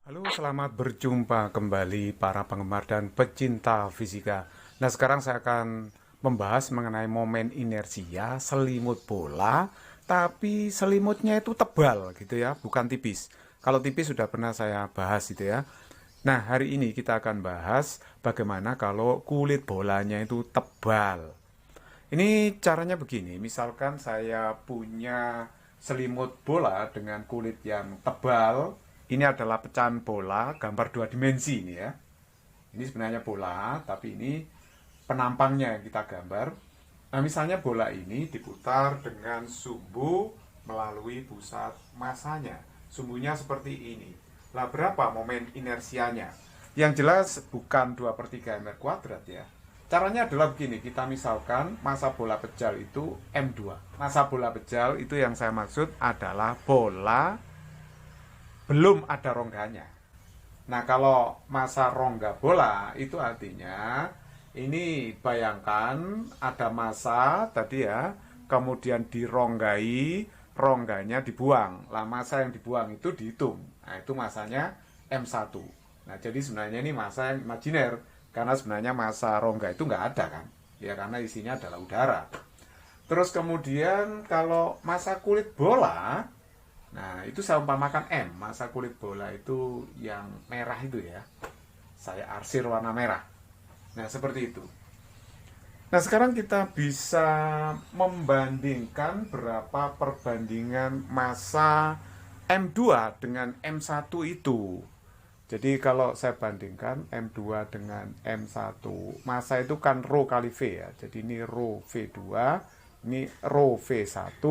Halo, selamat berjumpa kembali para penggemar dan pecinta fisika. Nah, sekarang saya akan membahas mengenai momen inersia selimut bola, tapi selimutnya itu tebal gitu ya, bukan tipis. Kalau tipis sudah pernah saya bahas gitu ya. Nah, hari ini kita akan bahas bagaimana kalau kulit bolanya itu tebal. Ini caranya begini, misalkan saya punya selimut bola dengan kulit yang tebal. Ini adalah pecahan bola, gambar dua dimensi ini ya. Ini sebenarnya bola, tapi ini penampangnya yang kita gambar. Nah, misalnya bola ini diputar dengan sumbu melalui pusat masanya. Sumbunya seperti ini. Lah, berapa momen inersianya? Yang jelas bukan 2/3 meter kuadrat ya. Caranya adalah begini, kita misalkan massa bola pejal itu M2. Massa bola pejal itu yang saya maksud adalah bola belum ada rongganya. Nah, kalau massa rongga bola itu artinya ini bayangkan ada massa tadi ya, kemudian dironggai, rongganya dibuang. Lah massa yang dibuang itu dihitung. Nah, itu massanya M1. Nah, jadi sebenarnya ini massa yang imajiner karena sebenarnya massa rongga itu nggak ada kan. Ya karena isinya adalah udara. Terus kemudian kalau massa kulit bola, nah, itu saya umpamakan M, massa kulit bola itu yang merah itu ya. Saya arsir warna merah. Nah, seperti itu. Nah, sekarang kita bisa membandingkan berapa perbandingan massa M2 dengan M1 itu. Jadi kalau saya bandingkan M2 dengan M1, massa itu kan rho kali V ya. Jadi ini rho V2, ini rho V1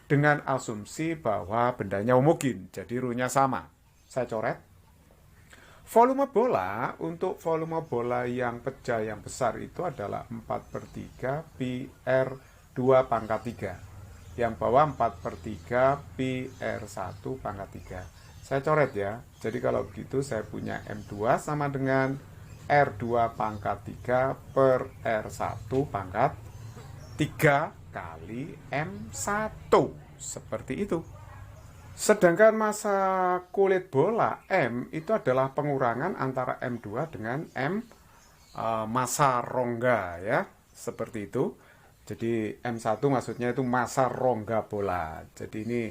dengan asumsi bahwa bendanya homogen. Jadi rho-nya sama. Saya coret. Volume bola, untuk volume bola yang pecah yang besar itu adalah 4/3 pi R2 pangkat 3. Yang bawah 4/3 pi R1 pangkat 3. Saya coret ya. Jadi kalau begitu saya punya M2 sama dengan R2 pangkat 3 per R1 pangkat 3 kali M1. Seperti itu. Sedangkan massa kulit bola M itu adalah pengurangan antara M2 dengan massa rongga ya. Seperti itu. Jadi M1 maksudnya itu massa rongga bola. Jadi ini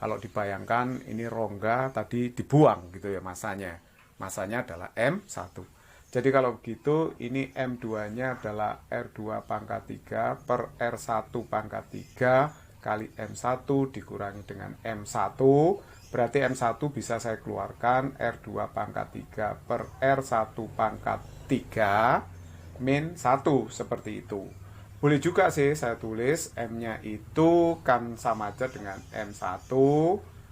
kalau dibayangkan ini rongga tadi dibuang gitu ya massanya. Massanya adalah M1. Jadi kalau begitu ini M2-nya adalah R2 pangkat 3 per R1 pangkat 3 kali M1 dikurangi dengan M1. Berarti M1 bisa saya keluarkan R2 pangkat 3 per R1 pangkat 3 min 1 seperti itu. Boleh juga sih saya tulis M-nya itu kan sama aja dengan M1.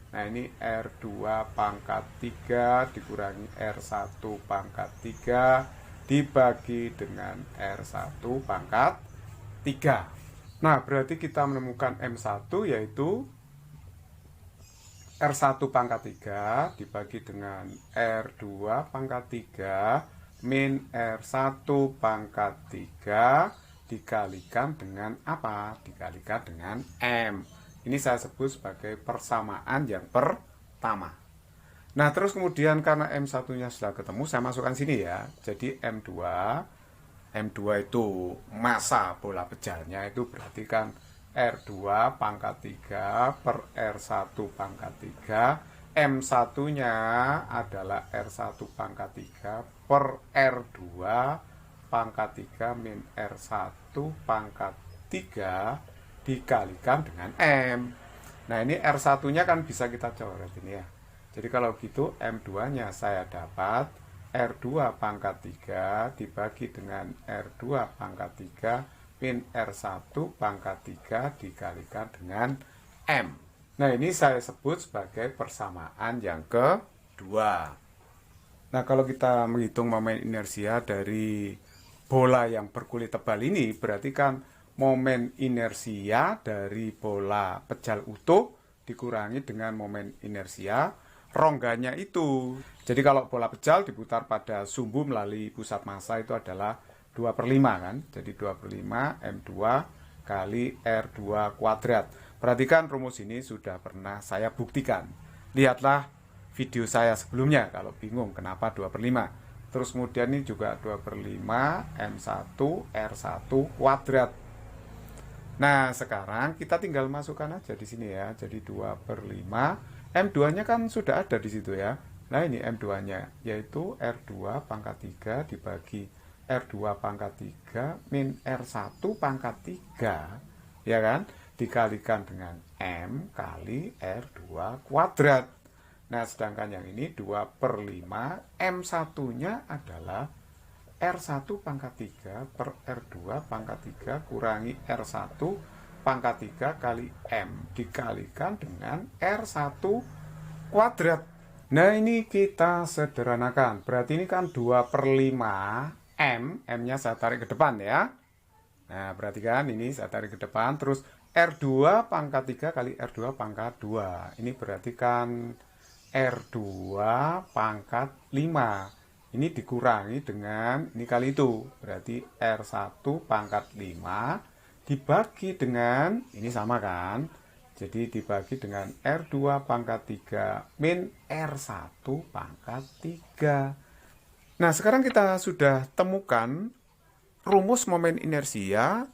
Nah, ini R2 pangkat 3 dikurangi R1 pangkat 3 dibagi dengan R1 pangkat 3. Nah, berarti kita menemukan M1 yaitu R1 pangkat 3 dibagi dengan R2 pangkat 3 min R1 pangkat 3 dikalikan dengan apa? Dikalikan dengan M. Ini saya sebut sebagai persamaan yang pertama. Nah, terus kemudian karena M1-nya sudah ketemu, saya masukkan sini ya. Jadi M2 itu massa bola pejalnya itu berarti kan R2 pangkat 3 per R1 pangkat 3. M1-nya adalah R1 pangkat 3 per R2 pangkat 3 min R1 pangkat 3 dikalikan dengan M. Nah, ini R1-nya kan bisa kita coret ini ya. Jadi kalau gitu M2-nya saya dapat R2 pangkat 3 dibagi dengan R2 pangkat 3 min R1 pangkat 3 dikalikan dengan M. Nah, ini saya sebut sebagai persamaan yang kedua. Nah, kalau kita menghitung momen inersia dari bola yang berkulit tebal ini, berarti kan momen inersia dari bola pejal utuh dikurangi dengan momen inersia rongganya itu. Jadi kalau bola pejal diputar pada sumbu melalui pusat massa itu adalah 2/5 kan. Jadi 2/5 M2 kali R2 kuadrat. Perhatikan rumus ini sudah pernah saya buktikan. Lihatlah video saya sebelumnya kalau bingung kenapa 2/5. Terus kemudian ini juga 2/5 M1 R1 kuadrat. Nah, sekarang kita tinggal masukkan aja di sini ya. Jadi 2/5. M2-nya kan sudah ada di situ ya. Nah, ini M2-nya yaitu R2 pangkat 3 dibagi R2 pangkat 3 min R1 pangkat 3, ya kan? Dikalikan dengan M kali R2 kuadrat. Nah, sedangkan yang ini 2/5, M1-nya adalah R1 pangkat 3 per R2 pangkat 3 kurangi R1 pangkat 3 kali M dikalikan dengan R1 kuadrat. Nah, ini kita sederhanakan. Berarti ini kan 2/5 M. M-nya saya tarik ke depan ya. Nah, perhatikan ini saya tarik ke depan. Terus R2 pangkat 3 kali R2 pangkat 2. Ini berarti kan R2 pangkat 5. Ini dikurangi dengan ini kali itu. Berarti R1 pangkat 5 dibagi dengan, ini sama kan? Jadi dibagi dengan R2 pangkat 3 min R1 pangkat 3. Nah, sekarang kita sudah temukan rumus momen inersia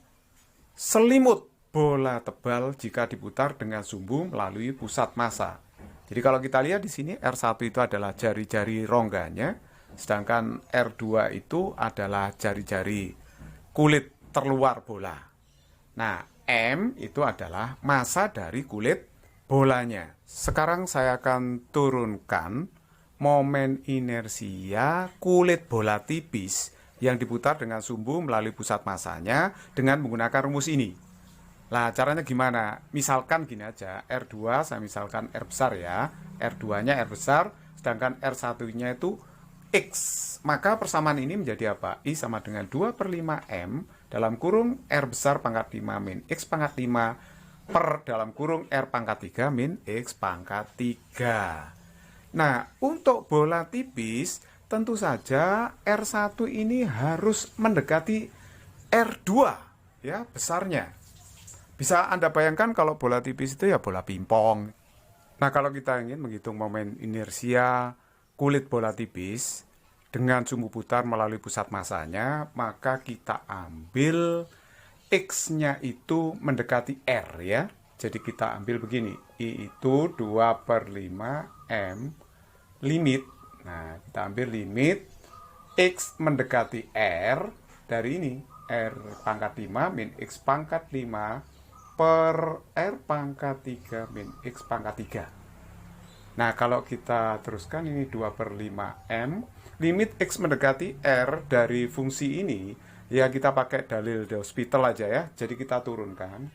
selimut bola tebal jika diputar dengan sumbu melalui pusat massa. Jadi kalau kita lihat di sini R1 itu adalah jari-jari rongganya, sedangkan R2 itu adalah jari-jari kulit terluar bola. Nah, M itu adalah massa dari kulit bolanya. Sekarang saya akan turunkan momen inersia kulit bola tipis yang diputar dengan sumbu melalui pusat massanya dengan menggunakan rumus ini. Nah, caranya gimana? Misalkan gini aja, R2 saya misalkan R besar ya, R2-nya R besar, sedangkan R1-nya itu X. Maka persamaan ini menjadi apa? I sama dengan 2/5M dalam kurung R besar pangkat 5 min X pangkat 5 per dalam kurung R pangkat 3 min X pangkat 3. Nah, untuk bola tipis, tentu saja R1 ini harus mendekati R2, ya, besarnya. Bisa Anda bayangkan kalau bola tipis itu ya bola pingpong. Nah, kalau kita ingin menghitung momen inersia kulit bola tipis dengan sumbu putar melalui pusat massanya, maka kita ambil X-nya itu mendekati R ya. Jadi kita ambil begini, I itu 2/5M limit. Nah, kita ambil limit X mendekati R dari ini, R pangkat 5 min X pangkat 5 per R pangkat 3 min X pangkat 3. Nah, kalau kita teruskan ini 2/5M, limit X mendekati R dari fungsi ini, ya kita pakai dalil de Hospital aja ya. Jadi kita turunkan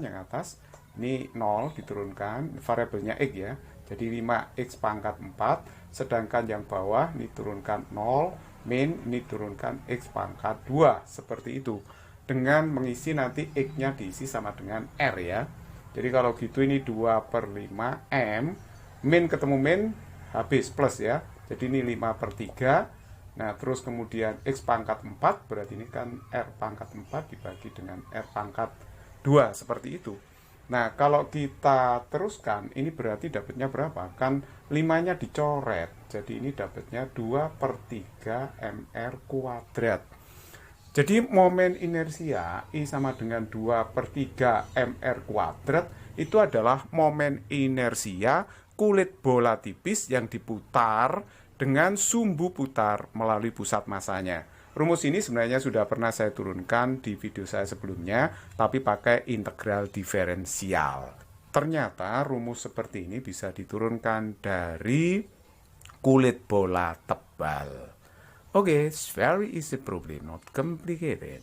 yang atas, ini 0 diturunkan, variabelnya X ya. Jadi 5X pangkat 4, sedangkan yang bawah ini turunkan 0, min ini turunkan X pangkat 2, seperti itu. Dengan mengisi nanti X-nya diisi sama dengan R ya. Jadi kalau gitu ini 2/5M, min ketemu min, habis plus ya. Jadi ini 5/3. Nah, terus kemudian X pangkat 4, berarti ini kan R pangkat 4 dibagi dengan R pangkat 2, seperti itu. Nah, kalau kita teruskan, ini berarti dapatnya berapa? Kan 5-nya dicoret, jadi ini dapatnya 2/3 MR kuadrat. Jadi momen inersia I sama dengan 2/3 MR kuadrat itu adalah momen inersia kulit bola tipis yang diputar dengan sumbu putar melalui pusat massanya. Rumus ini sebenarnya sudah pernah saya turunkan di video saya sebelumnya, tapi pakai integral diferensial. Ternyata rumus seperti ini bisa diturunkan dari kulit bola tebal. Okay, it's very easy problem, not complicated.